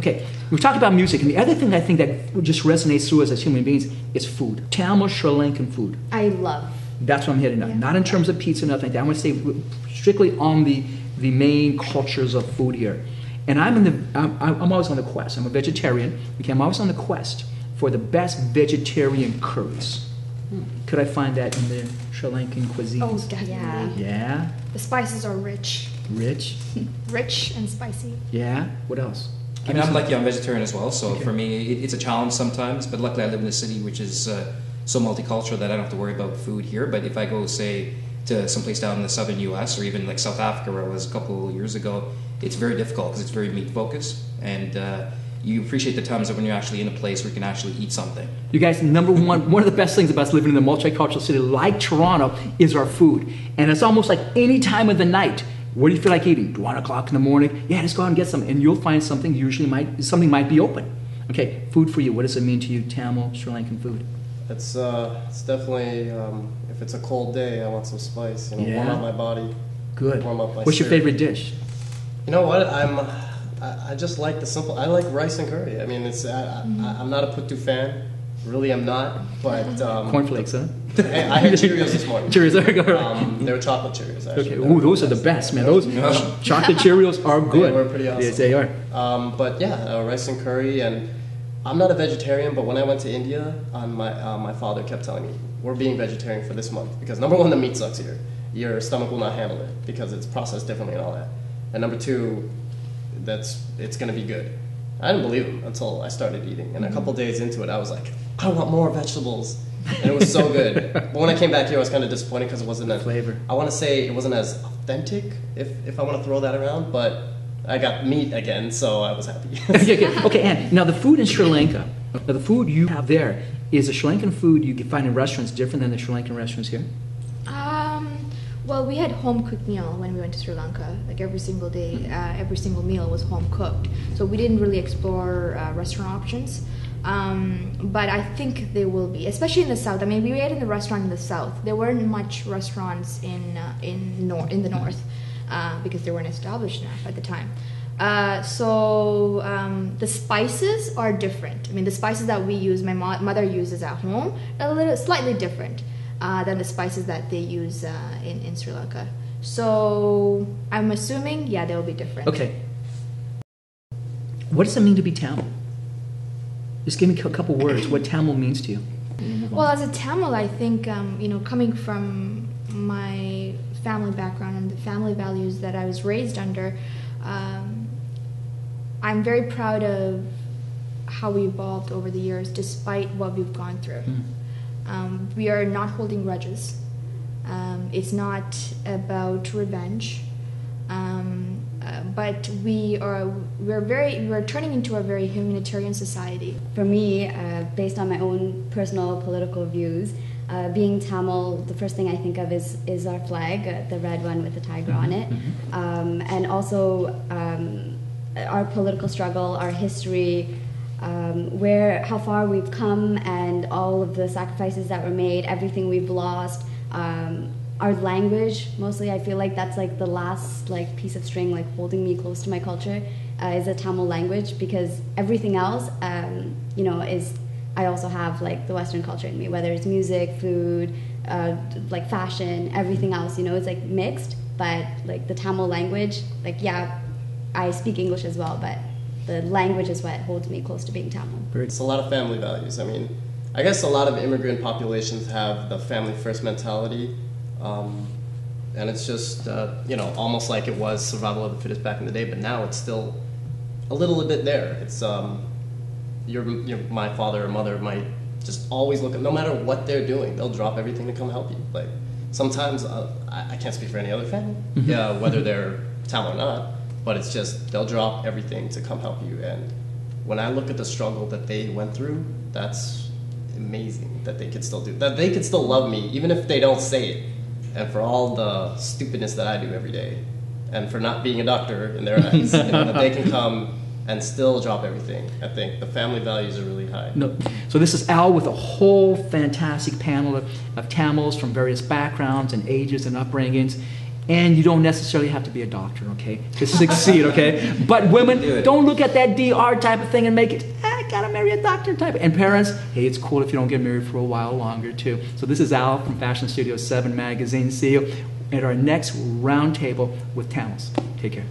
Okay, we're talking about music, and the other thing I think that just resonates through us as human beings is food. Tamil Sri Lankan food. I love. That's what I'm hitting on. Not in terms of pizza, nothing like that. I want to say strictly on the main cultures of food here. And I'm always on the quest. I'm a vegetarian. Okay, I'm always on the quest for the best vegetarian curries. Could I find that in the Sri Lankan cuisine? Oh, definitely. Yeah. The spices are rich. Rich. Rich and spicy. Yeah. What else? I mean, I'm like you, I'm vegetarian as well, so for me, it's a challenge sometimes, but luckily I live in a city which is so multicultural that I don't have to worry about food here. But if I go, say, to someplace down in the southern U.S. or even like South Africa, where I was a couple of years ago, it's very difficult because it's very meat-focused, and you appreciate the times when you're actually in a place where you can actually eat something. You guys, number one of the best things about living in a multicultural city like Toronto is our food. And it's almost like any time of the night. What do you feel like eating? 1 o'clock in the morning? Yeah, just go out and get something. And you'll find something, something might be open. Okay, food for you. What does it mean to you, Tamil, Sri Lankan food? It's definitely, if it's a cold day, I want some spice. Warm up my body. Good. Warm up my What's your spirit. favorite dish? You know what? I just like the simple. I like rice and curry. I mean, I'm not a puttu fan. Really, I'm not. But Cornflakes, huh? Hey, I had Cheerios this morning. Cheerios, they were chocolate Cheerios. Actually. Okay. Ooh, those are the best, man. Those chocolate Cheerios are good. They were pretty awesome. Yes, they are. But yeah, rice and curry. And I'm not a vegetarian, but when I went to India, my father kept telling me, we're being vegetarian for this month because number one, the meat sucks here. Your stomach will not handle it because it's processed differently and all that. And number two, it's going to be good. I didn't believe him until I started eating. And a couple days into it, I was like, I want more vegetables. And it was so good. But when I came back here, I was kind of disappointed because it wasn't as flavor. I want to say it wasn't as authentic, if I want to throw that around. But I got meat again, so I was happy. Okay, Anne, now the food in Sri Lanka, the food you have there, is the Sri Lankan food you can find in restaurants different than the Sri Lankan restaurants here? Well, we had home-cooked meal when we went to Sri Lanka. Like every single day, every single meal was home-cooked. So we didn't really explore restaurant options. But I think they will be, especially in the south. I mean, we ate in the restaurant in the south. There weren't much restaurants in the north because they weren't established enough at the time. So the spices are different. I mean, the spices that we use, my mother uses at home, are slightly different than the spices that they use in Sri Lanka. So I'm assuming, yeah, they'll be different. Okay. What does it mean to be Tamil? Just give me a couple words. What Tamil means to you. Well, as a Tamil, I think coming from my family background and the family values that I was raised under, I'm very proud of how we evolved over the years, despite what we've gone through. We are not holding grudges. It's not about revenge. But we're turning into a very humanitarian society. For me, based on my own personal political views, being Tamil, the first thing I think of is our flag, the red one with the tiger on it, and also our political struggle, our history, how far we've come, and all of the sacrifices that were made, everything we've lost. Our language, mostly, I feel like that's like the last piece of string holding me close to my culture, is a Tamil language, because everything else, I also have the Western culture in me, whether it's music, food, fashion, everything else, it's mixed, but the Tamil language, I speak English as well, but the language is what holds me close to being Tamil. It's a lot of family values. I mean, I guess a lot of immigrant populations have the family first mentality. And it's just, almost like it was survival of the fittest back in the day, but now it's still a little bit there. It's, my father or mother might just always look at, no matter what they're doing, they'll drop everything to come help you. Sometimes, I can't speak for any other family, whether they're Tamil or not, but it's just, they'll drop everything to come help you. And when I look at the struggle that they went through, that's amazing that they could still do that. They could still love me, even if they don't say it. And for all the stupidness that I do every day, and for not being a doctor in their eyes, that they can come and still drop everything. I think the family values are really high. No. So this is Al with a whole fantastic panel of Tamils from various backgrounds and ages and upbringings. And you don't necessarily have to be a doctor, okay, to succeed, okay? But women, Do it. don't look at that DR type of thing and make it, I gotta marry a doctor type. And parents, hey, it's cool if you don't get married for a while longer, too. So this is Al from Fashion Studio 7 Magazine. See you at our next roundtable with Tamils. Take care.